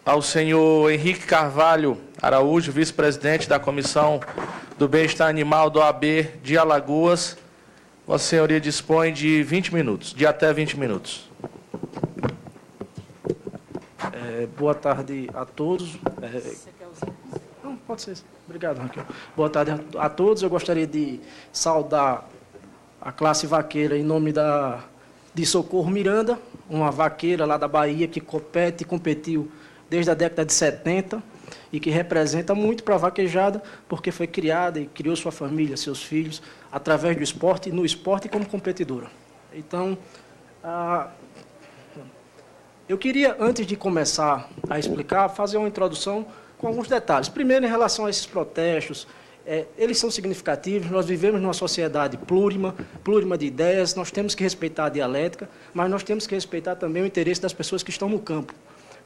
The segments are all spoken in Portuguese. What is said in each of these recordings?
Ao senhor Henrique Carvalho Araújo, vice-presidente da Comissão do Bem-Estar Animal do OAB de Alagoas. Vossa Senhoria dispõe de 20 minutos, de até 20 minutos. Boa tarde a todos. Não, pode ser. Obrigado, Raquel. Boa tarde a todos. Eu gostaria de saudar a classe vaqueira em nome de Socorro Miranda, uma vaqueira lá da Bahia que compete e competiu desde a década de 70 e que representa muito para a vaquejada, porque foi criada e criou sua família, seus filhos, através do esporte, no esporte como competidora. Então, eu queria, antes de começar a explicar, fazer uma introdução com alguns detalhes. Primeiro, em relação a esses protestos, eles são significativos, nós vivemos numa sociedade plurima de ideias, nós temos que respeitar a dialética, mas nós temos que respeitar também o interesse das pessoas que estão no campo.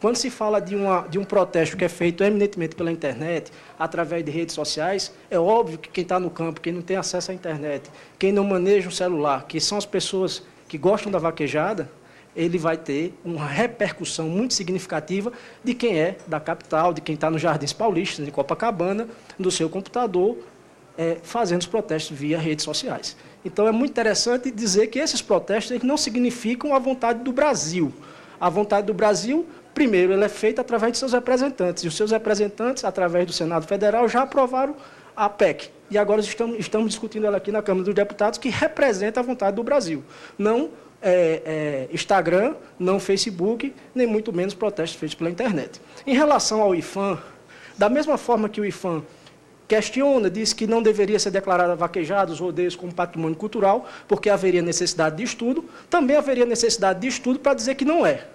Quando se fala de um protesto que é feito eminentemente pela internet, através de redes sociais, é óbvio que quem está no campo, quem não tem acesso à internet, quem não maneja um celular, que são as pessoas que gostam da vaquejada, ele vai ter uma repercussão muito significativa de quem é da capital, de quem está nos Jardins Paulistas, em Copacabana, do seu computador, fazendo os protestos via redes sociais. Então, é muito interessante dizer que esses protestos eles não significam a vontade do Brasil. A vontade do Brasil, primeiro, ela é feita através de seus representantes, e os seus representantes, através do Senado Federal, já aprovaram a PEC. E agora estamos discutindo ela aqui na Câmara dos Deputados, que representa a vontade do Brasil. Não Instagram, não Facebook, nem muito menos protestos feitos pela internet. Em relação ao IPHAN, da mesma forma que o IPHAN questiona, diz que não deveria ser declarada vaquejada, os rodeios como patrimônio cultural, porque haveria necessidade de estudo, também haveria necessidade de estudo para dizer que não é.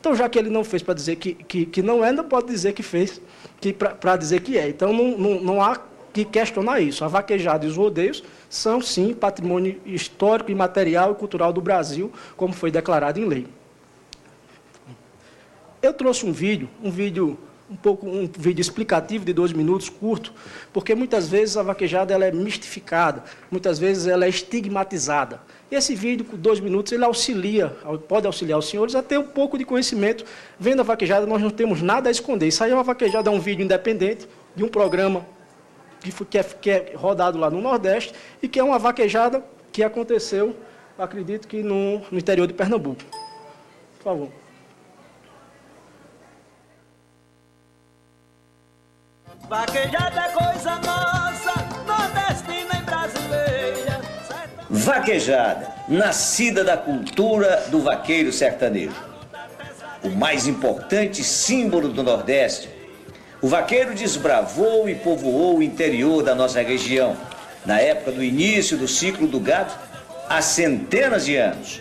Então, já que ele não fez para dizer que não é, não pode dizer que fez para dizer que é. Então, não há que questionar isso. A vaquejada e os rodeios são, sim, patrimônio histórico, imaterial e cultural do Brasil, como foi declarado em lei. Eu trouxe um vídeo explicativo de 2 minutos, curto, porque muitas vezes a vaquejada ela é mistificada, muitas vezes ela é estigmatizada. E esse vídeo, com 2 minutos, ele pode auxiliar os senhores a ter um pouco de conhecimento. Vendo a vaquejada, nós não temos nada a esconder. Isso aí é uma vaquejada, é um vídeo independente de um programa que é rodado lá no Nordeste e que é uma vaquejada que aconteceu, acredito que no interior de Pernambuco. Por favor. Vaquejada é coisa nossa, nordestina e brasileira. Vaquejada, nascida da cultura do vaqueiro sertanejo. O mais importante símbolo do Nordeste. O vaqueiro desbravou e povoou o interior da nossa região, na época do início do ciclo do gado, há centenas de anos.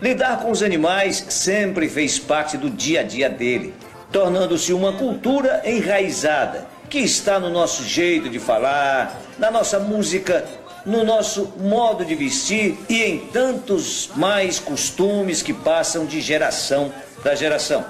Lidar com os animais sempre fez parte do dia a dia dele, tornando-se uma cultura enraizada, que está no nosso jeito de falar, na nossa música, no nosso modo de vestir e em tantos mais costumes que passam de geração para geração.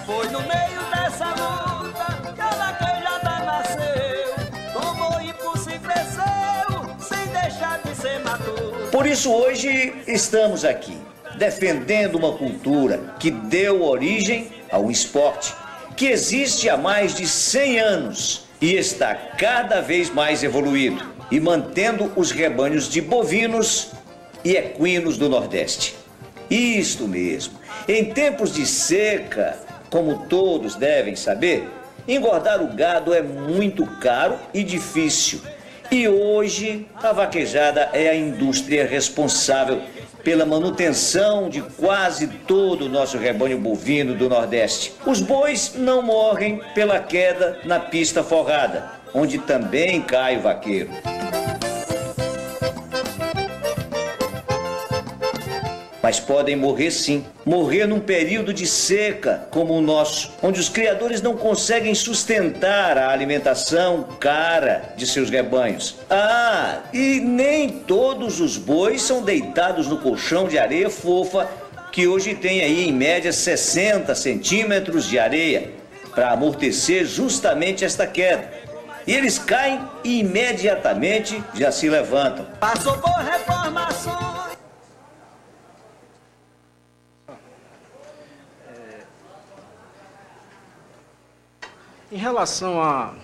Foi no meio dessa luta que a vaquejada nasceu, tomou impulso e cresceu, sem deixar de ser maduro. Por isso hoje estamos aqui, defendendo uma cultura que deu origem a um esporte que existe há mais de 100 anos e está cada vez mais evoluído e mantendo os rebanhos de bovinos e equinos do Nordeste. Isto mesmo, em tempos de seca, como todos devem saber, engordar o gado é muito caro e difícil. E hoje a vaquejada é a indústria responsável pela manutenção de quase todo o nosso rebanho bovino do Nordeste. Os bois não morrem pela queda na pista forrada, onde também cai o vaqueiro. Mas podem morrer sim, morrer num período de seca como o nosso, onde os criadores não conseguem sustentar a alimentação cara de seus rebanhos. E nem todos os bois são deitados no colchão de areia fofa, que hoje tem aí em média 60 centímetros de areia, para amortecer justamente esta queda. E eles caem e imediatamente já se levantam. Passou por reformações. Em relação a...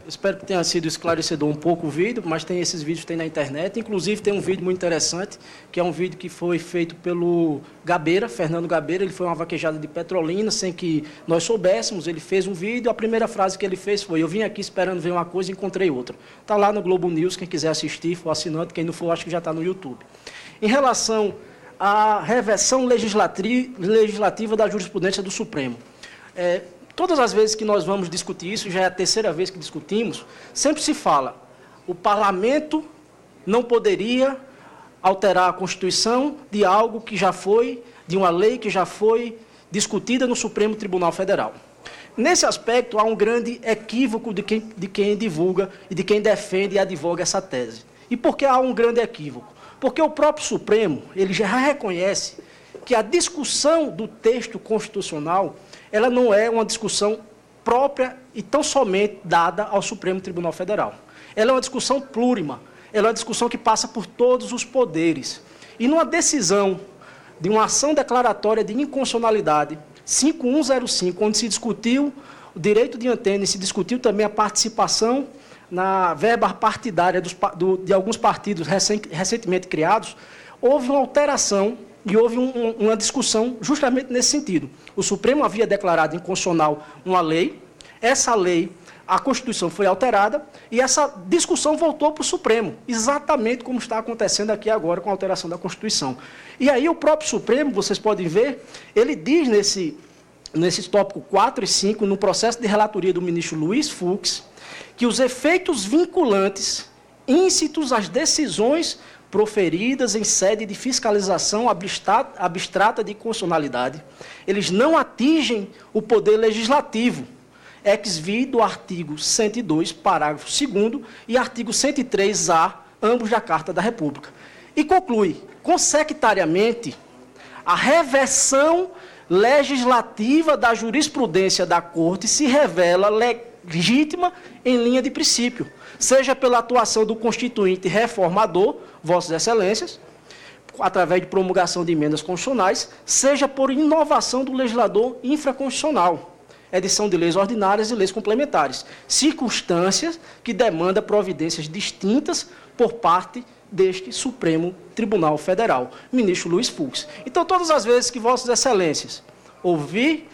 Espero que tenha sido esclarecedor um pouco o vídeo, mas tem esses vídeos que tem na internet. Inclusive, tem um vídeo muito interessante, que é um vídeo que foi feito pelo Gabeira, Fernando Gabeira. Ele foi uma vaquejada de Petrolina, sem que nós soubéssemos. Ele fez um vídeo, a primeira frase que ele fez foi: eu vim aqui esperando ver uma coisa e encontrei outra. Está lá no Globo News, quem quiser assistir, for assinante. Quem não for, acho que já está no YouTube. Em relação à reversão legislativa da jurisprudência do Supremo. Todas as vezes que nós vamos discutir isso, já é a terceira vez que discutimos, sempre se fala: o parlamento não poderia alterar a Constituição de algo que já foi, de uma lei que já foi discutida no Supremo Tribunal Federal. Nesse aspecto, há um grande equívoco de quem divulga e de quem defende e advoga essa tese. E por que há um grande equívoco? Porque o próprio Supremo, ele já reconhece que a discussão do texto constitucional, ela não é uma discussão própria e tão somente dada ao Supremo Tribunal Federal. Ela é uma discussão plurima, ela é uma discussão que passa por todos os poderes. E numa decisão de uma ação declaratória de inconstitucionalidade 5105, onde se discutiu o direito de antena e se discutiu também a participação na verba partidária de alguns partidos recentemente criados, houve uma alteração e houve uma discussão justamente nesse sentido. O Supremo havia declarado inconstitucional uma lei, essa lei, a Constituição foi alterada e essa discussão voltou para o Supremo, exatamente como está acontecendo aqui agora com a alteração da Constituição. E aí o próprio Supremo, vocês podem ver, ele diz nesse tópico 4 e 5, no processo de relatoria do ministro Luiz Fux, que os efeitos vinculantes íncitos às decisões proferidas em sede de fiscalização abstrata de constitucionalidade, eles não atingem o poder legislativo, ex-vi do artigo 102, parágrafo 2º, e artigo 103-A, ambos da Carta da República. E conclui: consectariamente, a reversão legislativa da jurisprudência da Corte se revela legítima em linha de princípio, seja pela atuação do Constituinte reformador, Vossas Excelências, através de promulgação de emendas constitucionais, seja por inovação do legislador infraconstitucional, edição de leis ordinárias e leis complementares, circunstâncias que demandam providências distintas por parte deste Supremo Tribunal Federal, ministro Luiz Fux. Então, todas as vezes que Vossas Excelências ouvirem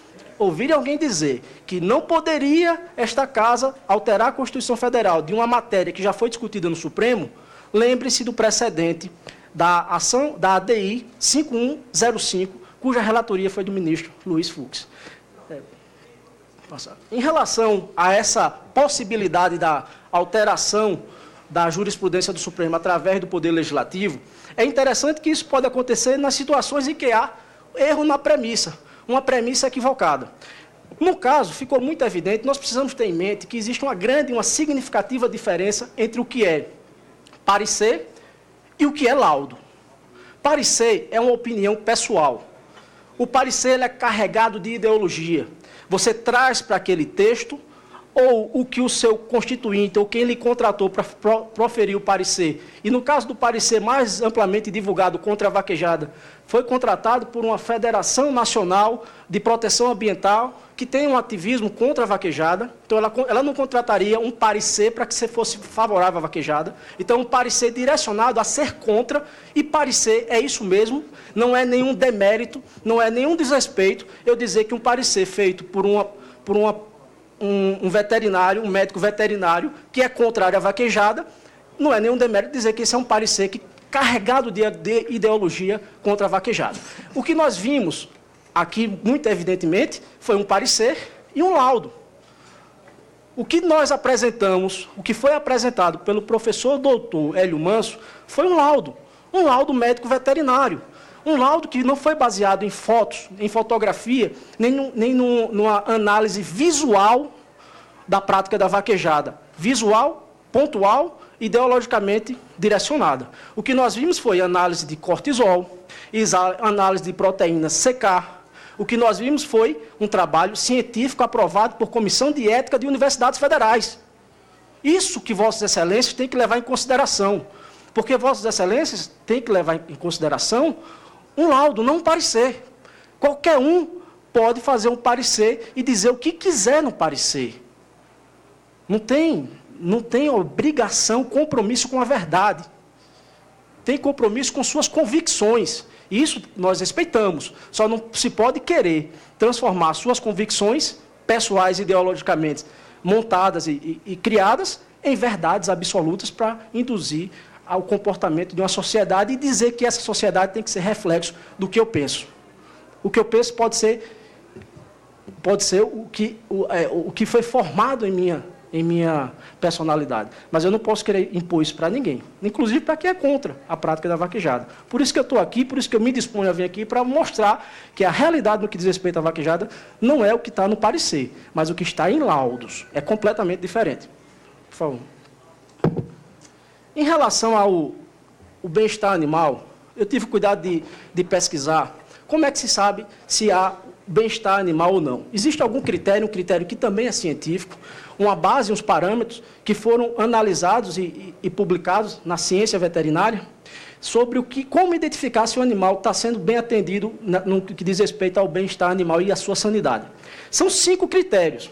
alguém dizer que não poderia esta Casa alterar a Constituição Federal de uma matéria que já foi discutida no Supremo, lembre-se do precedente da ação da ADI 5105, cuja relatoria foi do ministro Luiz Fux. Em relação a essa possibilidade da alteração da jurisprudência do Supremo através do Poder Legislativo, é interessante que isso pode acontecer nas situações em que há erro na premissa, uma premissa equivocada. No caso, ficou muito evidente, nós precisamos ter em mente que existe uma significativa diferença entre o que é parecer e o que é laudo. Parecer é uma opinião pessoal. O parecer é carregado de ideologia. Você traz para aquele texto ou o que o seu constituinte ou quem lhe contratou para proferir o parecer. E no caso do parecer mais amplamente divulgado contra a vaquejada, foi contratado por uma Federação Nacional de Proteção Ambiental que tem um ativismo contra a vaquejada. Então, ela não contrataria um parecer para que você fosse favorável à vaquejada. Então, um parecer direcionado a ser contra, e parecer é isso mesmo, não é nenhum demérito, não é nenhum desrespeito eu dizer que um parecer feito por um veterinário, um médico veterinário, que é contrário à vaquejada, não é nenhum demérito dizer que esse é um parecer carregado de ideologia contra a vaquejada. O que nós vimos aqui, muito evidentemente, foi um parecer e um laudo. O que nós apresentamos, o que foi apresentado pelo professor doutor Hélio Manso, foi um laudo médico veterinário. Um laudo que não foi baseado em fotos, em fotografia, nem numa análise visual da prática da vaquejada. Visual, pontual, ideologicamente direcionada. O que nós vimos foi análise de cortisol, análise de proteína CK. O que nós vimos foi um trabalho científico aprovado por Comissão de Ética de Universidades Federais. Isso que Vossas Excelências têm que levar em consideração. Porque Vossas Excelências têm que levar em consideração um laudo, não um parecer. Qualquer um pode fazer um parecer e dizer o que quiser no parecer. Não tem obrigação, compromisso com a verdade. Tem compromisso com suas convicções. Isso nós respeitamos. Só não se pode querer transformar suas convicções pessoais, ideologicamente montadas e criadas, em verdades absolutas para induzir ao comportamento de uma sociedade e dizer que essa sociedade tem que ser reflexo do que eu penso. O que eu penso pode ser o que foi formado em minha personalidade. Mas eu não posso querer impor isso para ninguém, inclusive para quem é contra a prática da vaquejada. Por isso que eu estou aqui, por isso que eu me disponho a vir aqui para mostrar que a realidade no que diz respeito à vaquejada não é o que está no parecer, mas o que está em laudos. É completamente diferente. Por favor. Em relação ao bem-estar animal, eu tive cuidado de pesquisar como é que se sabe se há bem-estar animal ou não. Existe algum critério, um critério que também é científico, uma base, uns parâmetros que foram analisados e publicados na ciência veterinária sobre como identificar se o animal está sendo bem atendido no que diz respeito ao bem-estar animal e à sua sanidade. São 5 critérios.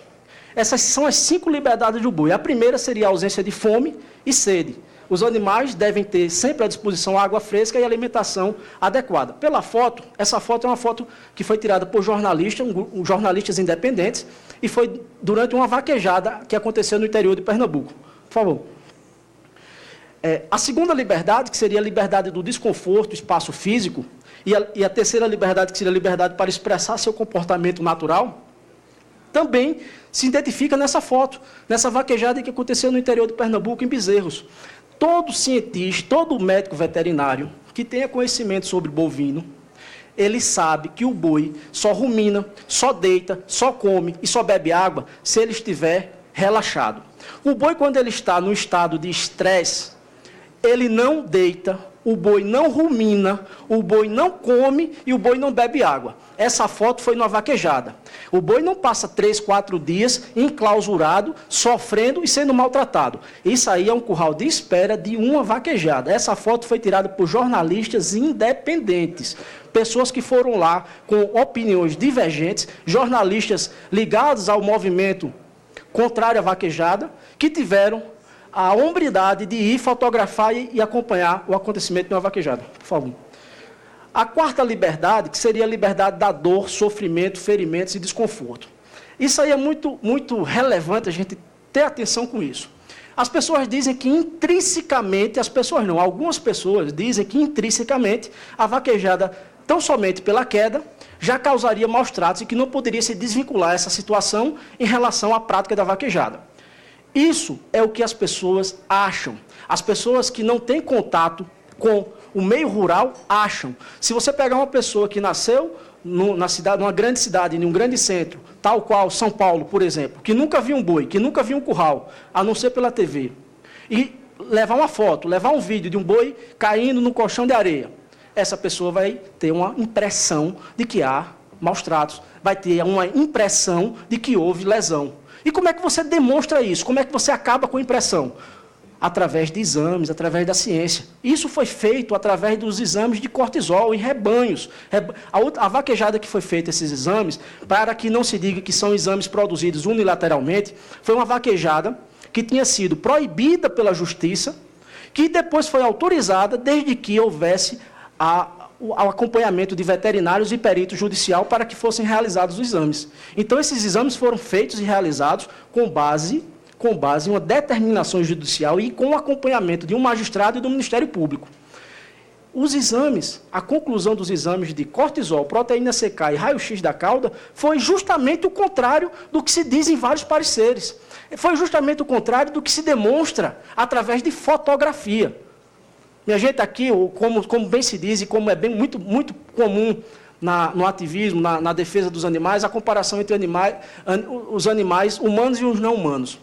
Essas são as 5 liberdades do boi. A primeira seria a ausência de fome e sede. Os animais devem ter sempre à disposição água fresca e alimentação adequada. Pela foto, essa foto é uma foto que foi tirada por jornalistas independentes e foi durante uma vaquejada que aconteceu no interior de Pernambuco. Por favor. A segunda liberdade, que seria a liberdade do desconforto, espaço físico, e a terceira liberdade, que seria a liberdade para expressar seu comportamento natural, também se identifica nessa foto, nessa vaquejada que aconteceu no interior de Pernambuco, em Bezerros. Todo cientista, todo médico veterinário que tenha conhecimento sobre bovino, ele sabe que o boi só rumina, só deita, só come e só bebe água se ele estiver relaxado. O boi, quando ele está no estado de estresse, ele não deita, o boi não rumina, o boi não come e o boi não bebe água. Essa foto foi numa vaquejada. O boi não passa 3, 4 dias enclausurado, sofrendo e sendo maltratado. Isso aí é um curral de espera de uma vaquejada. Essa foto foi tirada por jornalistas independentes. Pessoas que foram lá com opiniões divergentes, jornalistas ligados ao movimento contrário à vaquejada, que tiveram a hombridade de ir fotografar e acompanhar o acontecimento de uma vaquejada. Por favor. A quarta liberdade, que seria a liberdade da dor, sofrimento, ferimentos e desconforto. Isso aí é muito, muito relevante a gente ter atenção com isso. As pessoas dizem que intrinsecamente, algumas pessoas dizem que intrinsecamente a vaquejada, tão somente pela queda, já causaria maus tratos e que não poderia se desvincular essa situação em relação à prática da vaquejada. Isso é o que as pessoas acham. As pessoas que não têm contato com o meio rural acham. Se você pegar uma pessoa que nasceu numa grande cidade, em um grande centro, tal qual São Paulo, por exemplo, que nunca viu um boi, que nunca viu um curral, a não ser pela TV, e levar uma foto, levar um vídeo de um boi caindo no colchão de areia, essa pessoa vai ter uma impressão de que há maus tratos, vai ter uma impressão de que houve lesão. E como é que você demonstra isso? Como é que você acaba com a impressão? Através de exames, através da ciência. Isso foi feito através dos exames de cortisol em rebanhos. A vaquejada que foi feita esses exames, para que não se diga que são exames produzidos unilateralmente, foi uma vaquejada que tinha sido proibida pela justiça, que depois foi autorizada desde que houvesse o acompanhamento de veterinários e perito judicial para que fossem realizados os exames. Então, esses exames foram feitos e realizados com base em uma determinação judicial e com o acompanhamento de um magistrado e do Ministério Público. Os exames, a conclusão dos exames de cortisol, proteína CK e raio-x da cauda foi justamente o contrário do que se diz em vários pareceres. Foi justamente o contrário do que se demonstra através de fotografia. Minha gente, aqui, como bem se diz e como é bem muito comum no ativismo, na defesa dos animais, a comparação entre os animais humanos e os não humanos.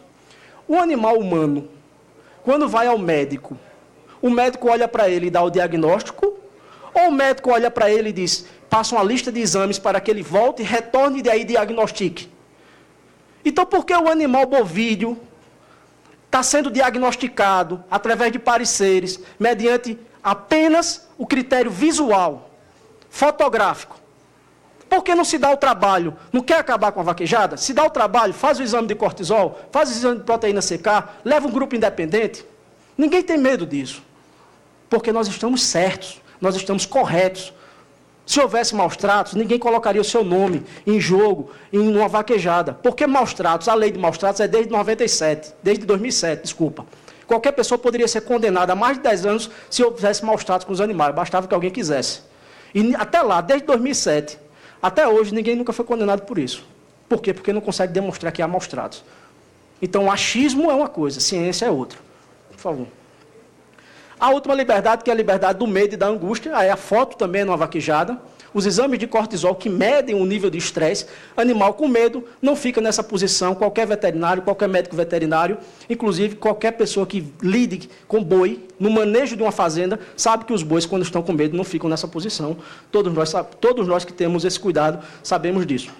O animal humano, quando vai ao médico, o médico olha para ele e dá o diagnóstico, ou o médico olha para ele e diz, passa uma lista de exames para que ele volte, retorne e daí diagnostique. Então, por que o animal bovino está sendo diagnosticado através de pareceres, mediante apenas o critério visual, fotográfico? Por que não se dá o trabalho? Não quer acabar com a vaquejada? Se dá o trabalho, faz o exame de cortisol, faz o exame de proteína CK, leva um grupo independente. Ninguém tem medo disso. Porque nós estamos certos, nós estamos corretos. Se houvesse maus tratos, ninguém colocaria o seu nome em jogo, em uma vaquejada. Porque maus tratos, a lei de maus tratos é desde 2007, desculpa. Qualquer pessoa poderia ser condenada a mais de 10 anos se houvesse maus tratos com os animais, bastava que alguém quisesse. E até lá, desde 2007, até hoje, ninguém nunca foi condenado por isso. Por quê? Porque não consegue demonstrar que há maus tratos. Então, achismo é uma coisa, ciência é outra. Por favor. A última liberdade, que é a liberdade do medo e da angústia, aí a foto também numa vaquejada, os exames de cortisol que medem o nível de estresse, animal com medo não fica nessa posição, qualquer veterinário, qualquer médico veterinário, inclusive qualquer pessoa que lide com boi, no manejo de uma fazenda, sabe que os bois, quando estão com medo, não ficam nessa posição. Todos nós que temos esse cuidado sabemos disso.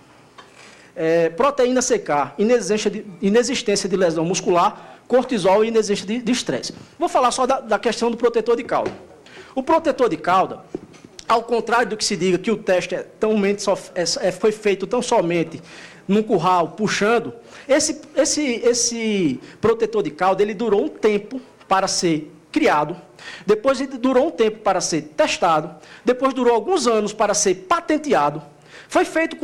Proteína CK, inexistência de lesão muscular, cortisol e inexistência de estresse. Vou falar só da questão do protetor de cauda. O protetor de cauda, ao contrário do que se diga que o teste foi feito tão somente num curral, puxando, esse protetor de cauda, ele durou um tempo para ser criado, depois ele durou um tempo para ser testado, depois durou alguns anos para ser patenteado. Foi feito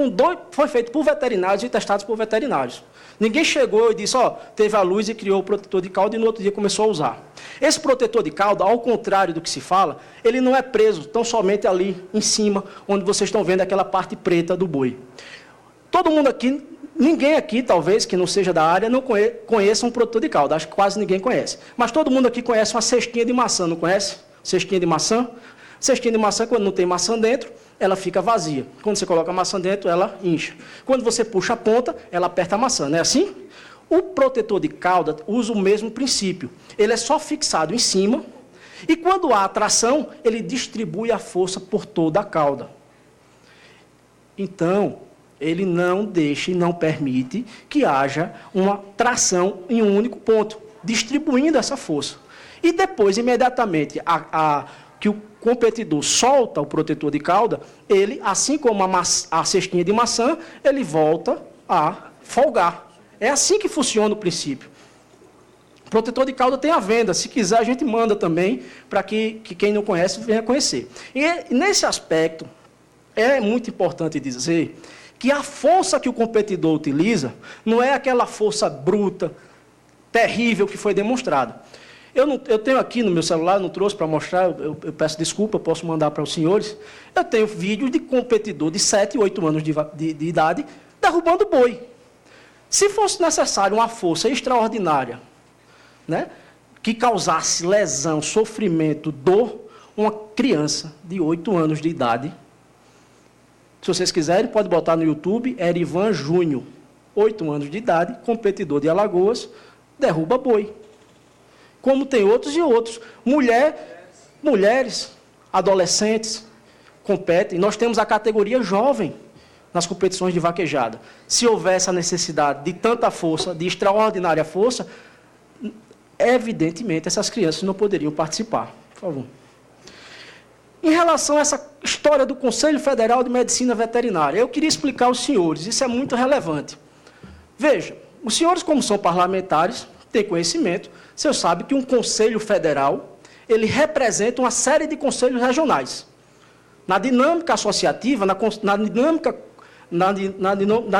por veterinários e testados por veterinários. Ninguém chegou e disse, teve a luz e criou o protetor de cauda e no outro dia começou a usar. Esse protetor de cauda, ao contrário do que se fala, ele não é preso tão somente ali em cima, onde vocês estão vendo aquela parte preta do boi. Todo mundo aqui, ninguém aqui, talvez, que não seja da área, não conheça um protetor de cauda. Acho que quase ninguém conhece. Mas todo mundo aqui conhece uma cestinha de maçã, não conhece? Cestinha de maçã? Cestinha de maçã, quando não tem maçã dentro, ela fica vazia. Quando você coloca a maçã dentro, ela incha. Quando você puxa a ponta, ela aperta a maçã, não é assim? O protetor de cauda usa o mesmo princípio. Ele é só fixado em cima e quando há atração, ele distribui a força por toda a cauda. Então, ele não deixa e não permite que haja uma tração em um único ponto, distribuindo essa força. E depois, imediatamente, que o competidor solta o protetor de cauda, ele, assim como a cestinha de maçã, ele volta a folgar. É assim que funciona o princípio. O protetor de cauda tem à venda. Se quiser, a gente manda também, para que quem não conhece venha conhecer. E nesse aspecto, é muito importante dizer que a força que o competidor utiliza não é aquela força bruta, terrível que foi demonstrada. Eu tenho aqui no meu celular, não trouxe para mostrar, eu peço desculpa, eu posso mandar para os senhores. Eu tenho vídeos de competidor de 7, 8 anos de idade derrubando boi. Se fosse necessário uma força extraordinária, né, que causasse lesão, sofrimento, dor, uma criança de 8 anos de idade, se vocês quiserem, pode botar no YouTube, Erivan Júnior, 8 anos de idade, competidor de Alagoas, derruba boi. Como tem outros e outros. Mulheres, adolescentes, competem. Nós temos a categoria jovem nas competições de vaquejada. Se houvesse a necessidade de tanta força, de extraordinária força, evidentemente essas crianças não poderiam participar. Por favor. Em relação a essa história do Conselho Federal de Medicina Veterinária, eu queria explicar aos senhores, isso é muito relevante. Veja, os senhores, como são parlamentares, têm conhecimento, vocês sabem que um Conselho Federal, ele representa uma série de conselhos regionais. Na dinâmica associativa, na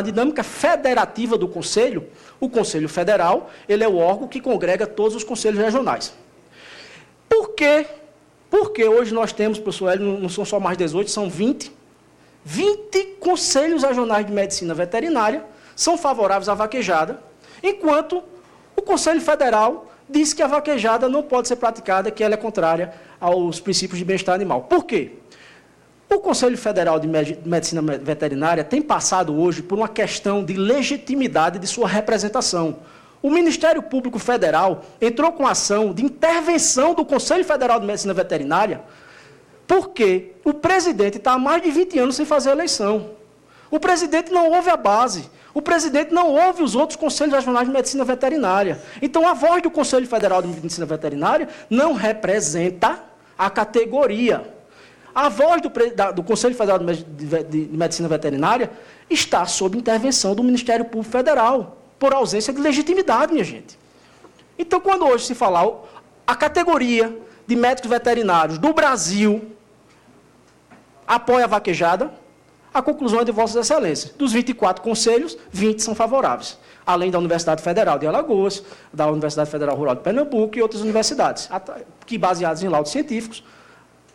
dinâmica federativa do Conselho, o Conselho Federal, ele é o órgão que congrega todos os conselhos regionais. Por quê? Porque hoje nós temos, professor Hélio, não são só mais 18, são 20 conselhos regionais de medicina veterinária são favoráveis à vaquejada, enquanto o Conselho Federal diz que a vaquejada não pode ser praticada, que ela é contrária aos princípios de bem-estar animal. Por quê? O Conselho Federal de Medicina Veterinária tem passado hoje por uma questão de legitimidade de sua representação. O Ministério Público Federal entrou com ação de intervenção do Conselho Federal de Medicina Veterinária porque o presidente está há mais de 20 anos sem fazer eleição. O presidente não ouve a base. O presidente não ouve os outros conselhos regionais de medicina veterinária. Então, a voz do Conselho Federal de Medicina Veterinária não representa a categoria. A voz do Conselho Federal de Medicina Veterinária está sob intervenção do Ministério Público Federal, por ausência de legitimidade, minha gente. Então, quando hoje se falar a categoria de médicos veterinários do Brasil apoia a vaquejada, a conclusão é de Vossas Excelências. Dos 24 conselhos, 20 são favoráveis, além da Universidade Federal de Alagoas, da Universidade Federal Rural de Pernambuco e outras universidades, que, baseadas em laudos científicos,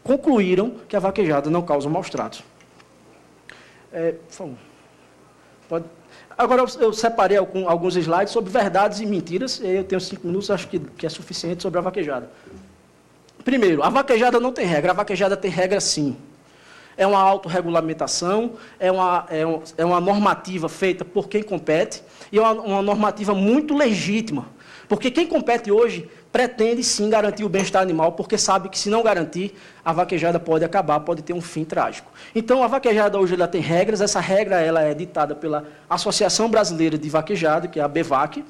concluíram que a vaquejada não causa maus-tratos. Por favor. Agora, eu separei alguns slides sobre verdades e mentiras, e eu tenho 5 minutos, acho que é suficiente sobre a vaquejada. Primeiro, a vaquejada não tem regra, a vaquejada tem regra sim. É uma autorregulamentação, é uma normativa feita por quem compete, e é uma normativa muito legítima, porque quem compete hoje pretende sim garantir o bem-estar animal, porque sabe que se não garantir, a vaquejada pode acabar, pode ter um fim trágico. Então, a vaquejada hoje ela tem regras, essa regra ela é ditada pela Associação Brasileira de Vaquejada, que é a ABVAC,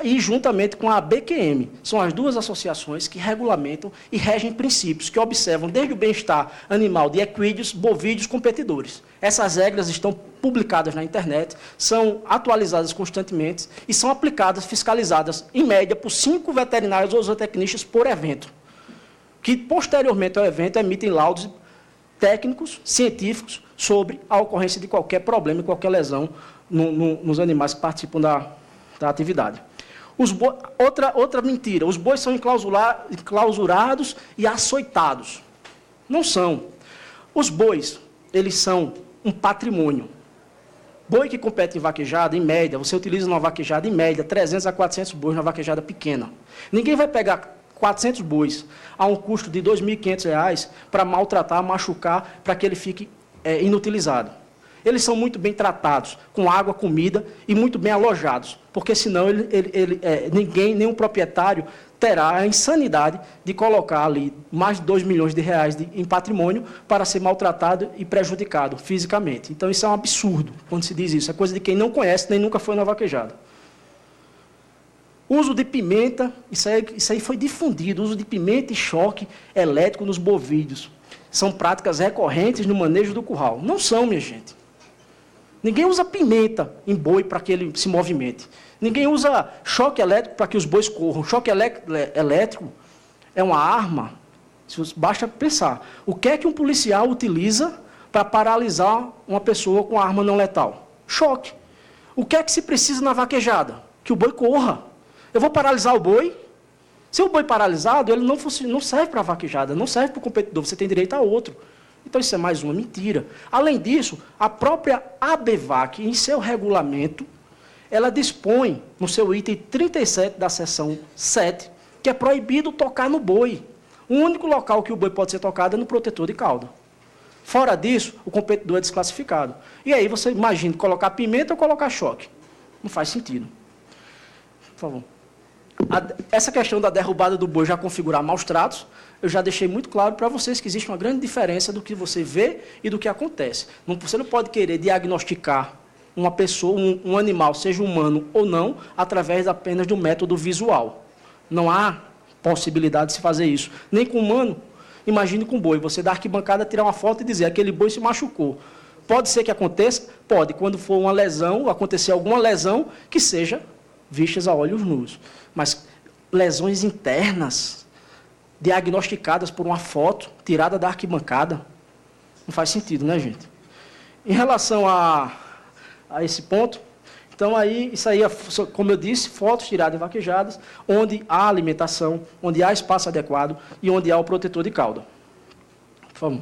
e juntamente com a ABQM. São as duas associações que regulamentam e regem princípios que observam desde o bem-estar animal de equídeos, bovídeos, competidores. Essas regras estão publicadas na internet, são atualizadas constantemente e são aplicadas, fiscalizadas, em média, por 5 veterinários ou zootecnistas por evento, que, posteriormente ao evento, emitem laudos técnicos, científicos, sobre a ocorrência de qualquer problema e qualquer lesão nos animais que participam da atividade. Outra mentira, os bois são enclausurados e açoitados. Não são. Os bois, eles são um patrimônio. Boi que compete em vaquejada, em média, você utiliza numa vaquejada, em média, 300 a 400 bois na vaquejada pequena. Ninguém vai pegar 400 bois a um custo de R$ 2.500 para maltratar, machucar, para que ele fique inutilizado. Eles são muito bem tratados, com água, comida e muito bem alojados, porque senão nenhum proprietário terá a insanidade de colocar ali mais de R$ 2 milhões em patrimônio para ser maltratado e prejudicado fisicamente. Então, isso é um absurdo quando se diz isso. É coisa de quem não conhece nem nunca foi na vaquejada. Uso de pimenta, isso aí foi difundido, uso de pimenta e choque elétrico nos bovídeos. São práticas recorrentes no manejo do curral. Não são, minha gente. Ninguém usa pimenta em boi para que ele se movimente. Ninguém usa choque elétrico para que os bois corram. Choque elétrico é uma arma. Basta pensar. O que é que um policial utiliza para paralisar uma pessoa com arma não letal? Choque. O que é que se precisa na vaquejada? Que o boi corra. Eu vou paralisar o boi? Se o boi paralisado, ele não serve para a vaquejada, não serve para o competidor, você tem direito a outro. Então, isso é mais uma mentira. Além disso, a própria ABVAC, em seu regulamento, ela dispõe, no seu item 37 da seção 7, que é proibido tocar no boi. O único local que o boi pode ser tocado é no protetor de cauda. Fora disso, o competidor é desclassificado. E aí você imagina colocar pimenta ou colocar choque. Não faz sentido. Por favor. Essa questão da derrubada do boi já configurar maus tratos, eu já deixei muito claro para vocês que existe uma grande diferença do que você vê e do que acontece. Você não pode querer diagnosticar uma pessoa, um animal, seja humano ou não, através apenas de um método visual. Não há possibilidade de se fazer isso. Nem com humano, imagine com boi. Você da arquibancada tirar uma foto e dizer aquele boi se machucou. Pode ser que aconteça? Pode. Quando for uma lesão, acontecer alguma lesão, que seja vistas a olhos nus. Mas lesões internas, diagnosticadas por uma foto tirada da arquibancada, não faz sentido, né, gente? Em relação a esse ponto, então aí, isso aí, como eu disse, fotos tiradas em vaquejadas, onde há alimentação, onde há espaço adequado e onde há o protetor de cauda. Por favor.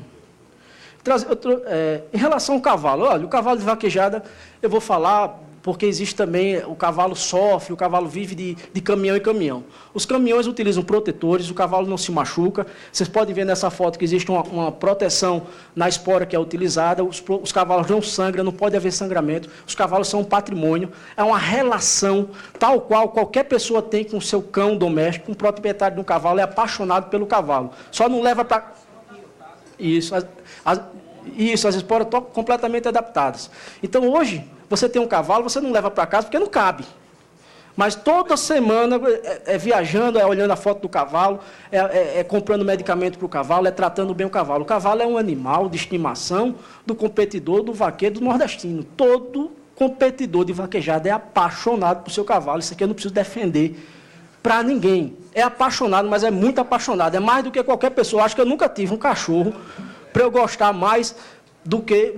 Em relação ao cavalo, olha, o cavalo de vaquejada, eu vou falar, porque existe também, o cavalo sofre, o cavalo vive de caminhão em caminhão. Os caminhões utilizam protetores, o cavalo não se machuca. Vocês podem ver nessa foto que existe uma proteção na espora que é utilizada, os cavalos não sangram, não pode haver sangramento, os cavalos são um patrimônio, é uma relação tal qual qualquer pessoa tem com o seu cão doméstico, um proprietário de um cavalo é apaixonado pelo cavalo. Só não leva para... Isso, as esporas estão completamente adaptadas. Então, hoje, você tem um cavalo, você não leva para casa porque não cabe. Mas toda semana é viajando, é olhando a foto do cavalo, é comprando medicamento para o cavalo, é tratando bem o cavalo. O cavalo é um animal de estimação do competidor, do vaqueiro, do nordestino. Todo competidor de vaquejada é apaixonado por seu cavalo. Isso aqui eu não preciso defender para ninguém. É apaixonado, mas é muito apaixonado. É mais do que qualquer pessoa. Acho que eu nunca tive um cachorro para eu gostar mais do que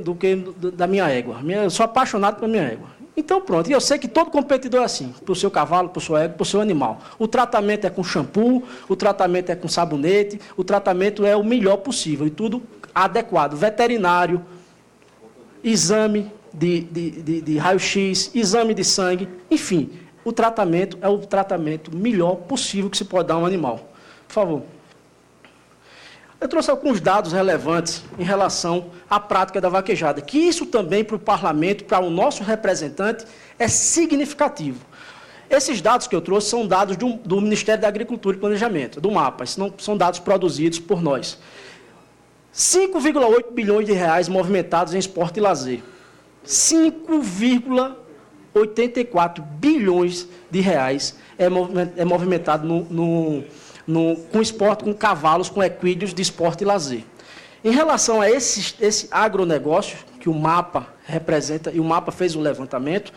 da minha égua. Eu sou apaixonado pela minha égua. Então, pronto. E eu sei que todo competidor é assim, para o seu cavalo, para o seu égua, para o seu animal. O tratamento é com shampoo, o tratamento é com sabonete, o tratamento é o melhor possível, e tudo adequado. Veterinário, exame de raio-x, exame de sangue, enfim, o tratamento é o tratamento melhor possível que se pode dar a um animal. Por favor. Eu trouxe alguns dados relevantes em relação à prática da vaquejada, que isso também para o parlamento, para o nosso representante, é significativo. Esses dados que eu trouxe são dados do Ministério da Agricultura e Planejamento, do MAPA, são dados produzidos por nós. 5,8 bilhões de reais movimentados em esporte e lazer. 5,84 bilhões de reais é movimentado com esporte, com cavalos, com equídeos de esporte e lazer. Em relação a esse agronegócio, que o MAPA representa, e o MAPA fez o levantamento,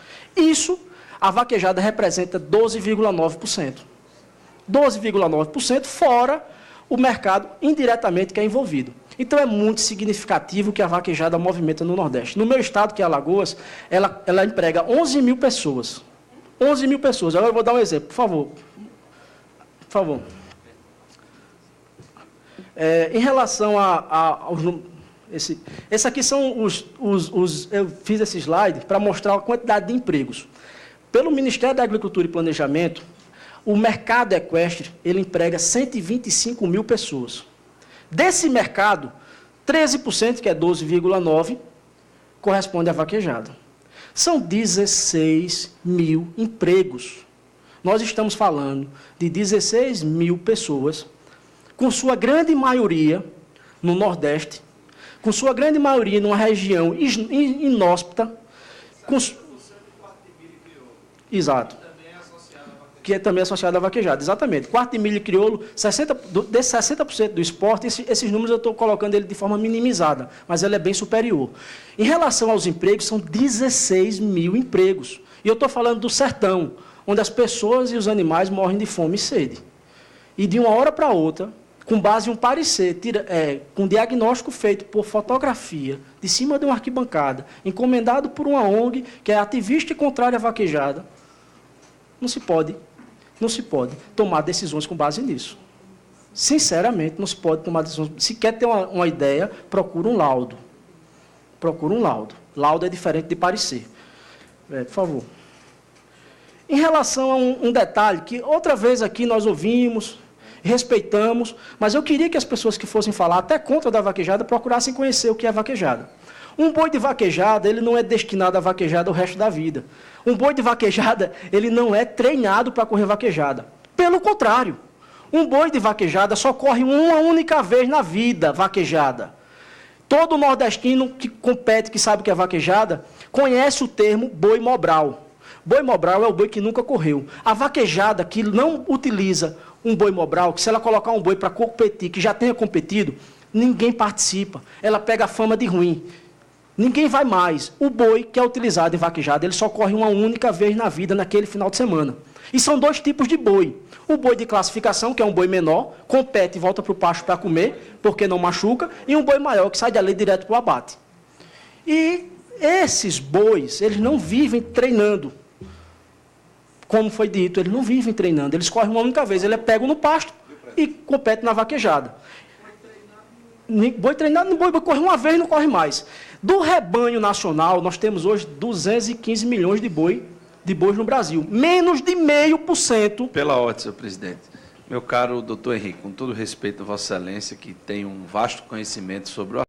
a vaquejada representa 12,9%. 12,9% fora o mercado indiretamente que é envolvido. Então, é muito significativo que a vaquejada movimenta no Nordeste. No meu estado, que é Alagoas, ela emprega 11 mil pessoas. 11 mil pessoas. Agora eu vou dar um exemplo, por favor. Por favor. Em relação esse aqui são eu fiz esse slide para mostrar a quantidade de empregos. Pelo Ministério da Agricultura e Planejamento, o mercado equestre, ele emprega 125 mil pessoas. Desse mercado, 13%, que é 12,9%, corresponde à vaquejada. São 16 mil empregos. Nós estamos falando de 16 mil pessoas, com sua grande maioria no Nordeste, com sua grande maioria numa região inóspita. Exato. Que é também associado à vaquejada, exatamente. Quarto de milho e crioulo, desse 60% do esporte, esses números eu estou colocando ele de forma minimizada, mas ele é bem superior. Em relação aos empregos, são 16 mil empregos. E eu estou falando do sertão, onde as pessoas e os animais morrem de fome e sede. E de uma hora para outra, com base em um parecer, com um diagnóstico feito por fotografia, de cima de uma arquibancada, encomendado por uma ONG, que é ativista e contrária à vaquejada, não se pode tomar decisões com base nisso. Sinceramente, não se pode tomar decisões. Se quer ter uma ideia, procura um laudo. Procura um laudo. Laudo é diferente de parecer. Por favor. Em relação a um detalhe que outra vez aqui nós ouvimos, respeitamos, mas eu queria que as pessoas que fossem falar até contra da vaquejada procurassem conhecer o que é vaquejada. Um boi de vaquejada, ele não é destinado a vaquejada o resto da vida. Um boi de vaquejada, ele não é treinado para correr vaquejada. Pelo contrário, um boi de vaquejada só corre uma única vez na vida vaquejada. Todo nordestino que compete, que sabe o que é vaquejada, conhece o termo boi mobral. Boi mobral é o boi que nunca correu. A vaquejada que não utiliza um boi mobral, que se ela colocar um boi para competir, que já tenha competido, ninguém participa. Ela pega a fama de ruim. Ninguém vai mais. O boi que é utilizado em vaquejada, ele só corre uma única vez na vida, naquele final de semana. E são dois tipos de boi. O boi de classificação, que é um boi menor, compete e volta para o pasto para comer, porque não machuca, e um boi maior, que sai dali direto para o abate. E esses bois, eles não vivem treinando. Como foi dito, eles não vivem treinando. Eles correm uma única vez. Ele é pego no pasto e compete na vaquejada. Boi treinado, boi corre uma vez e não corre mais. Do rebanho nacional, nós temos hoje 215 milhões de bois no Brasil. Menos de 0,5%. Pela ordem, senhor presidente. Meu caro doutor Henrique, com todo respeito a Vossa Excelência, que tem um vasto conhecimento sobre o